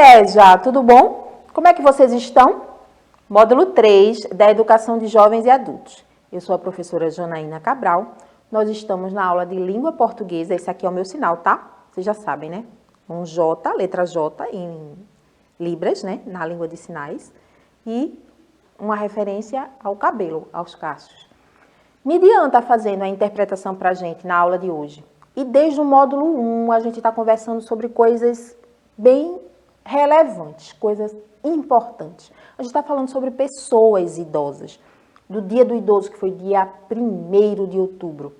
EJA, tudo bom? Como é que vocês estão? Módulo 3 da Educação de Jovens e Adultos. Eu sou a professora Janaína Cabral. Nós estamos na aula de Língua Portuguesa. Esse aqui é o meu sinal, tá? Vocês já sabem, né? Um J, letra J em libras, né? Na língua de sinais. E uma referência ao cabelo, aos cachos. Midian está fazendo a interpretação para a gente na aula de hoje. E desde o módulo 1 a gente está conversando sobre coisas bem relevantes, coisas importantes. A gente está falando sobre pessoas idosas. Do Dia do Idoso, que foi dia 1º de outubro.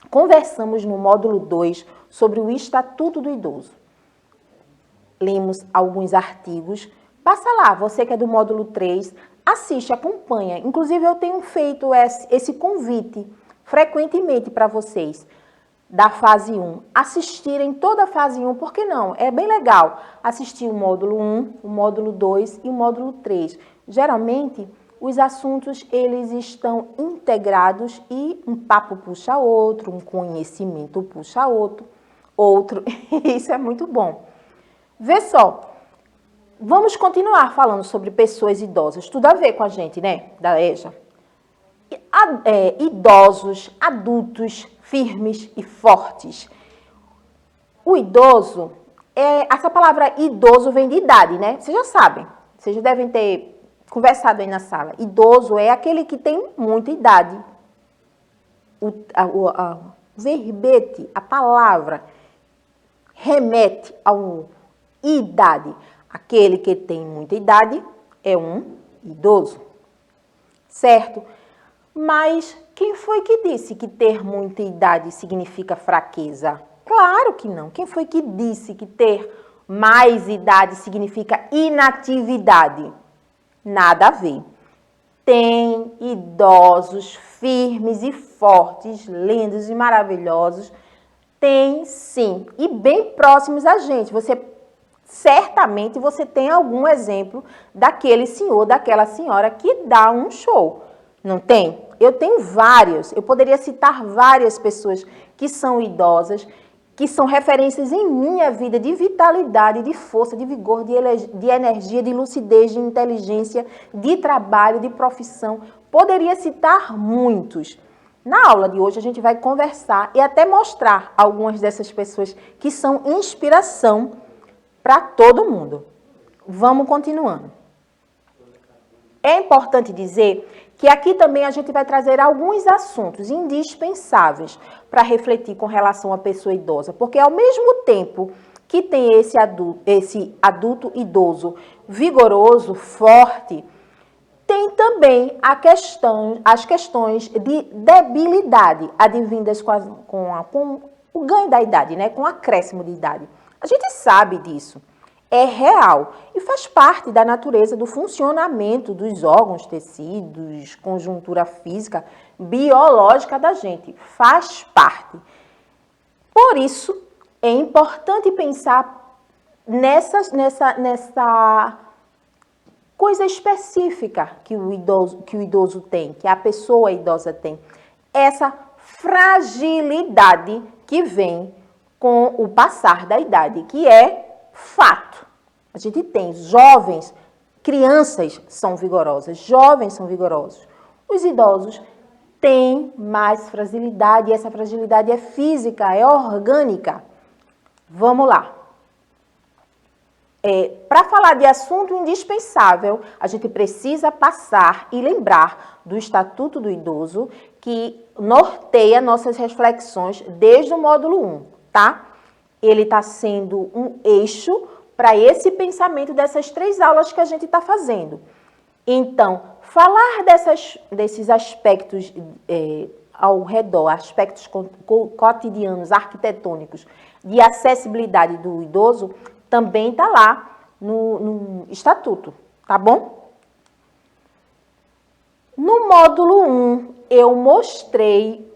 Conversamos no módulo 2 sobre o Estatuto do Idoso. Lemos alguns artigos. Passa lá, você que é do módulo 3, assiste, acompanha. Inclusive, eu tenho feito esse convite frequentemente para vocês da fase 1, assistirem toda a fase 1, por que não? É bem legal assistir o módulo 1, o módulo 2 e o módulo 3. Geralmente, os assuntos, eles estão integrados e um papo puxa outro, um conhecimento puxa outro. Isso é muito bom. Vê só, vamos continuar falando sobre pessoas idosas, tudo a ver com a gente, né, da EJA. Idosos, adultos, firmes e fortes. O idoso, essa palavra idoso vem de idade, né? Vocês já sabem, vocês já devem ter conversado aí na sala. Idoso é aquele que tem muita idade. O verbete, a palavra, remete a idade. Aquele que tem muita idade é um idoso, certo? Mas quem foi que disse que ter muita idade significa fraqueza? Claro que não. Quem foi que disse que ter mais idade significa inatividade? Nada a ver. Tem idosos firmes e fortes, lindos e maravilhosos. Tem sim. E bem próximos a gente. Certamente você tem algum exemplo daquele senhor, daquela senhora que dá um show. Não tem? Eu tenho vários. Eu poderia citar várias pessoas que são idosas, que são referências em minha vida de vitalidade, de força, de vigor, de energia, de lucidez, de inteligência, de trabalho, de profissão. Poderia citar muitos. Na aula de hoje a gente vai conversar e até mostrar algumas dessas pessoas que são inspiração para todo mundo. Vamos continuando. É importante dizer que aqui também a gente vai trazer alguns assuntos indispensáveis para refletir com relação à pessoa idosa, porque ao mesmo tempo que tem esse adulto idoso vigoroso, forte, tem também as questões de debilidade advindas com o ganho da idade, né? Com o acréscimo de idade. A gente sabe disso. É real e faz parte da natureza do funcionamento dos órgãos, tecidos, conjuntura física, biológica da gente. Faz parte. Por isso, é importante pensar nessa coisa específica que o idoso tem, que a pessoa idosa tem. Essa fragilidade que vem com o passar da idade, que é fato. A gente tem jovens, crianças são vigorosas, jovens são vigorosos. Os idosos têm mais fragilidade, e essa fragilidade é física, é orgânica. Vamos lá. Para falar de assunto indispensável, a gente precisa passar e lembrar do Estatuto do Idoso, que norteia nossas reflexões desde o módulo 1, tá? Ele está sendo um eixo para esse pensamento dessas 3 aulas que a gente está fazendo. Então, falar desses aspectos ao redor, aspectos cotidianos, arquitetônicos, de acessibilidade do idoso, também está lá no Estatuto, tá bom? No módulo 1, eu mostrei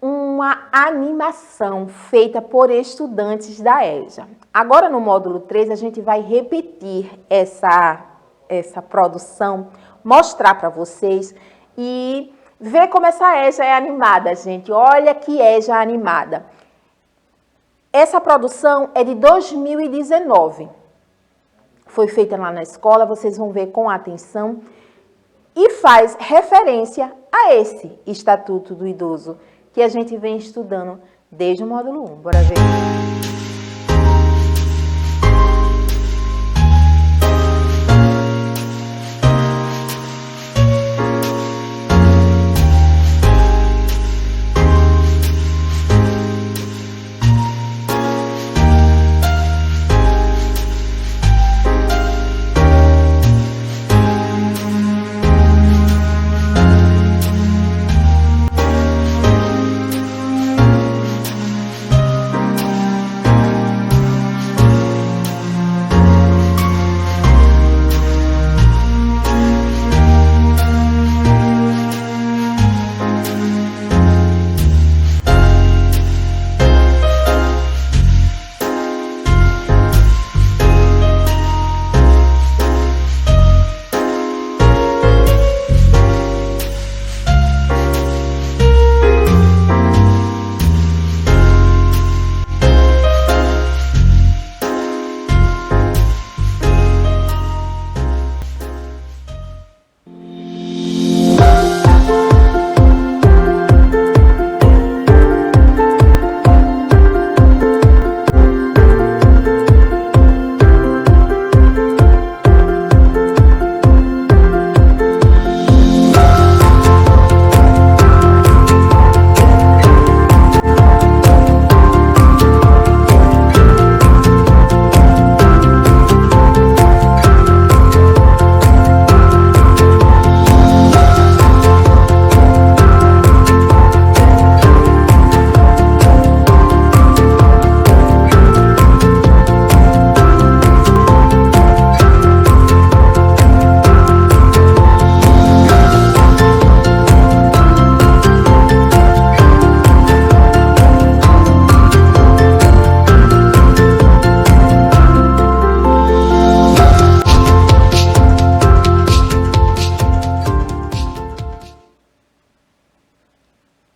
uma animação feita por estudantes da EJA. Agora, no módulo 3, a gente vai repetir essa produção, mostrar para vocês e ver como essa EJA é animada, gente. Olha que EJA animada. Essa produção é de 2019. foi feita lá na escola, vocês vão ver com atenção, e faz referência a esse Estatuto do Idoso, que a gente vem estudando desde o módulo 1. Bora ver?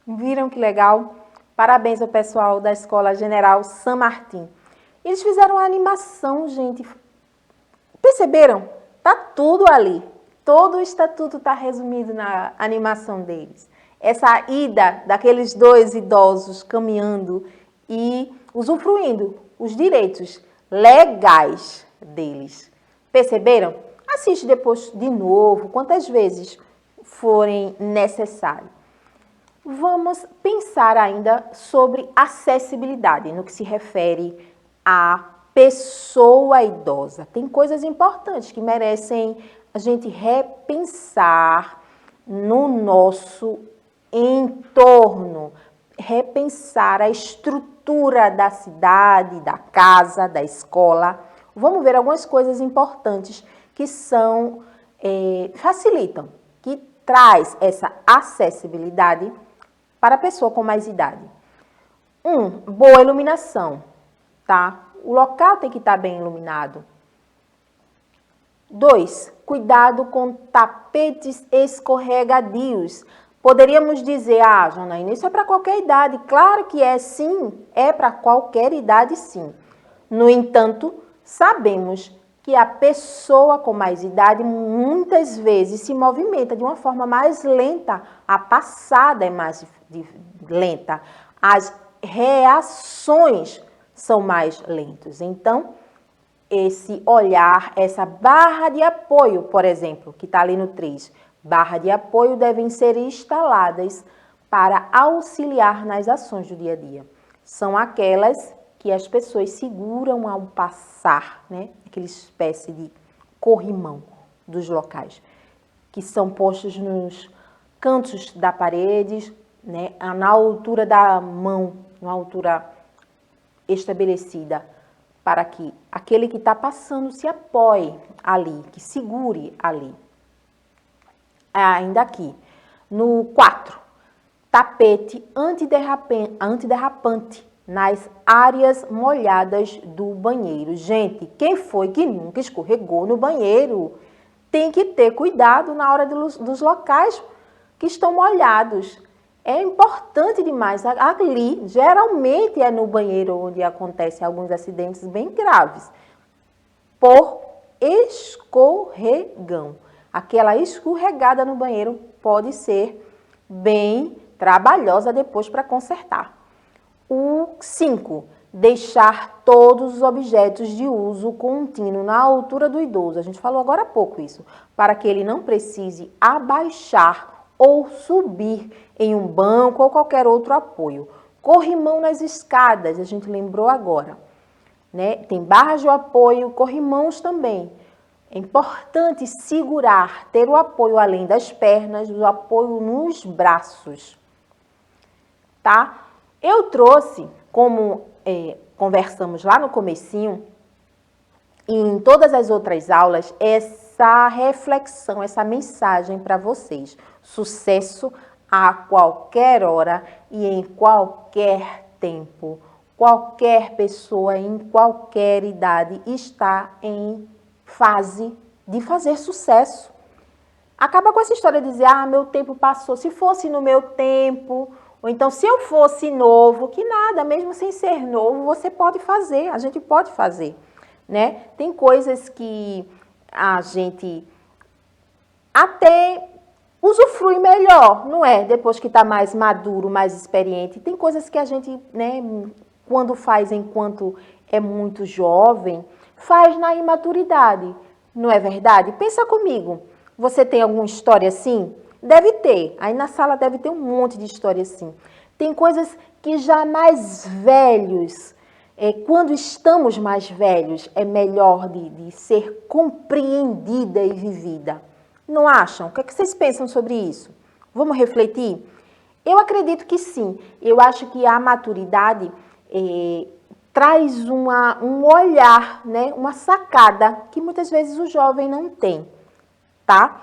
Viram que legal? Parabéns ao pessoal da Escola General San Martín. Eles fizeram uma animação, gente. Perceberam? Tá tudo ali. Todo o estatuto está resumido na animação deles. Essa ida daqueles dois idosos caminhando e usufruindo os direitos legais deles. Perceberam? Assiste depois de novo, quantas vezes forem necessário. Vamos pensar ainda sobre acessibilidade, no que se refere à pessoa idosa. Tem coisas importantes que merecem a gente repensar no nosso entorno, repensar a estrutura da cidade, da casa, da escola. Vamos ver algumas coisas importantes que facilitam, que traz essa acessibilidade para a pessoa com mais idade. Boa iluminação, tá? O local tem que estar bem iluminado. 2, cuidado com tapetes escorregadios. Poderíamos dizer, Janaína, isso é para qualquer idade. Claro que é sim, é para qualquer idade sim. No entanto, sabemos que a pessoa com mais idade muitas vezes se movimenta de uma forma mais lenta, a passada é mais lenta, as reações são mais lentas. Então, esse olhar, essa barra de apoio, por exemplo, que está ali no 3, barra de apoio devem ser instaladas para auxiliar nas ações do dia a dia. São aquelas que as pessoas seguram ao passar, né? Aquela espécie de corrimão dos locais, que são postos nos cantos da parede, né? Na altura da mão, na altura estabelecida, para que aquele que está passando se apoie ali, que segure ali. Ainda aqui, no 4, tapete antiderrapante nas áreas molhadas do banheiro. Gente, quem foi que nunca escorregou no banheiro? Tem que ter cuidado na hora dos locais que estão molhados. É importante demais. Ali, geralmente é no banheiro onde acontecem alguns acidentes bem graves, por escorregão. Aquela escorregada no banheiro pode ser bem trabalhosa depois para consertar. O 5, deixar todos os objetos de uso contínuo na altura do idoso. A gente falou agora há pouco isso, para que ele não precise abaixar ou subir em um banco ou qualquer outro apoio. Corrimão nas escadas, a gente lembrou agora, né? Tem barras de apoio, corrimãos também. É importante segurar, ter o apoio além das pernas, o apoio nos braços, tá? Eu trouxe, como conversamos lá no comecinho, e em todas as outras aulas, essa reflexão, essa mensagem para vocês. Sucesso a qualquer hora e em qualquer tempo. Qualquer pessoa, em qualquer idade, está em fase de fazer sucesso. Acaba com essa história de dizer, ah, meu tempo passou. Se fosse no meu tempo, ou então se eu fosse novo, que nada, mesmo sem ser novo, você pode fazer, a gente pode fazer, né? Tem coisas que a gente até usufrui melhor, não é? Depois que está mais maduro, mais experiente. Tem coisas que a gente, né, quando faz enquanto é muito jovem, faz na imaturidade, não é verdade? Pensa comigo, você tem alguma história assim? Deve ter, aí na sala deve ter um monte de história assim. Tem coisas que já mais velhos, quando estamos mais velhos, é melhor de ser compreendida e vivida. Não acham? O que é que vocês pensam sobre isso? Vamos refletir? Eu acredito que sim. Eu acho que a maturidade traz um olhar, né? Uma sacada que muitas vezes o jovem não tem, tá?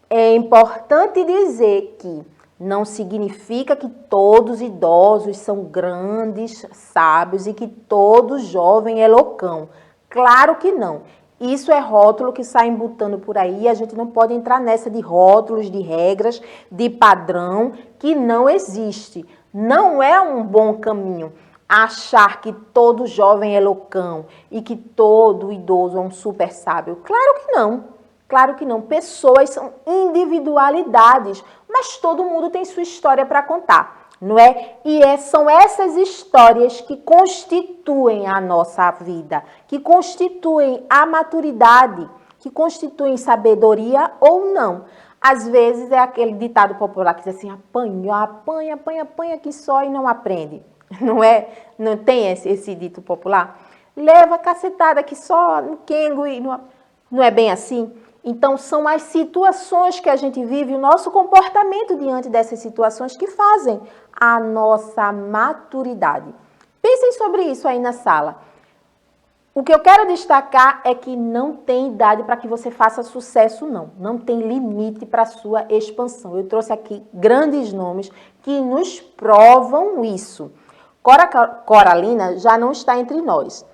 É importante dizer que não significa que todos os idosos são grandes sábios e que todo jovem é loucão. Claro que não. Isso é rótulo que sai embutando por aí, a gente não pode entrar nessa de rótulos, de regras, de padrão, que não existe. Não é um bom caminho achar que todo jovem é loucão e que todo idoso é um super sábio. Claro que não. Claro que não. Pessoas são individualidades, mas todo mundo tem sua história para contar, não é? E são essas histórias que constituem a nossa vida, que constituem a maturidade, que constituem sabedoria ou não. Às vezes é aquele ditado popular que diz assim, apanha que só e não aprende. Não é? Não tem esse dito popular? Leva cacetada que só no quengo e não é bem assim? Então, são as situações que a gente vive, o nosso comportamento diante dessas situações que fazem a nossa maturidade. Pensem sobre isso aí na sala. O que eu quero destacar é que não tem idade para que você faça sucesso, não. Não tem limite para a sua expansão. Eu trouxe aqui grandes nomes que nos provam isso. Cora Coralina já não está entre nós.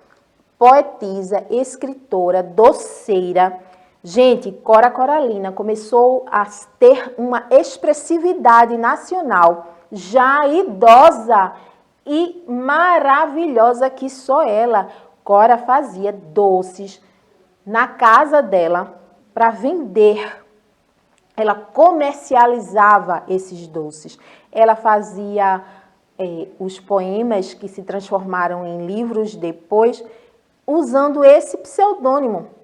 Poetisa, escritora, doceira. Gente, Cora Coralina começou a ter uma expressividade nacional, já idosa e maravilhosa que só ela. Cora fazia doces na casa dela para vender. Ela comercializava esses doces. Ela fazia os poemas que se transformaram em livros depois, usando esse pseudônimo.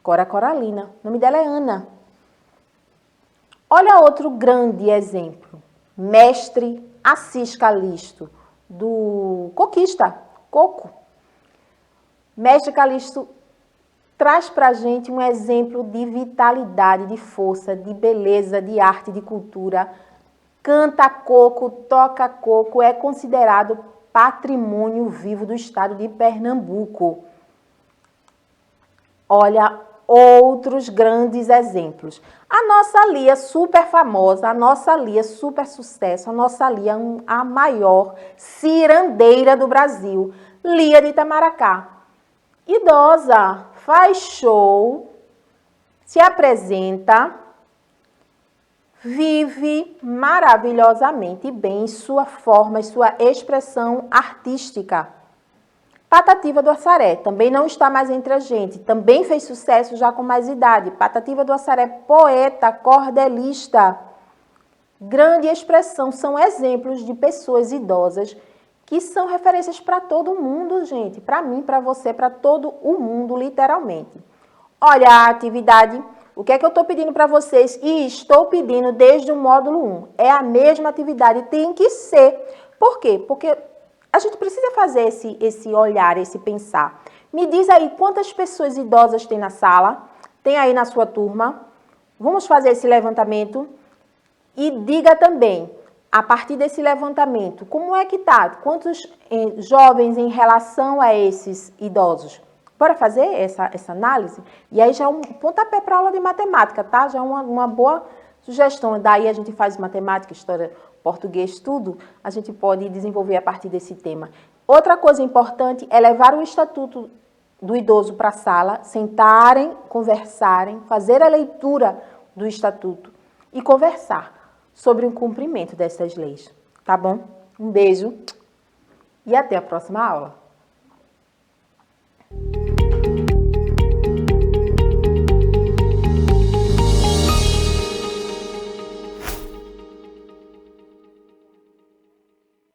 Cora Coralina. O nome dela é Ana. Olha outro grande exemplo. Mestre Assis Calixto, do Coquista, Coco. Mestre Calixto traz para a gente um exemplo de vitalidade, de força, de beleza, de arte, de cultura. Canta coco, toca coco, é considerado patrimônio vivo do estado de Pernambuco. Olha outros grandes exemplos. A nossa Lia super famosa, a nossa Lia super sucesso, a nossa Lia a maior cirandeira do Brasil, Lia de Itamaracá. Idosa, faz show, se apresenta, vive maravilhosamente bem sua forma e sua expressão artística. Patativa do Assaré, também não está mais entre a gente, também fez sucesso já com mais idade. Patativa do Assaré, poeta, cordelista, grande expressão, são exemplos de pessoas idosas que são referências para todo mundo, gente, para mim, para você, para todo o mundo, literalmente. Olha a atividade, o que é que eu estou pedindo para vocês e estou pedindo desde o módulo 1, é a mesma atividade, tem que ser. Por quê? Porque a gente precisa fazer esse olhar, esse pensar. Me diz aí quantas pessoas idosas tem na sala, tem aí na sua turma. Vamos fazer esse levantamento e diga também, a partir desse levantamento, como é que tá? Quantos jovens em relação a esses idosos? Bora fazer essa análise? E aí já é um pontapé para a aula de matemática, tá? Já é uma boa sugestão. Daí a gente faz matemática, história, português, tudo, a gente pode desenvolver a partir desse tema. Outra coisa importante é levar o estatuto do idoso para a sala, sentarem, conversarem, fazer a leitura do estatuto e conversar sobre o cumprimento dessas leis, tá bom? Um beijo e até a próxima aula.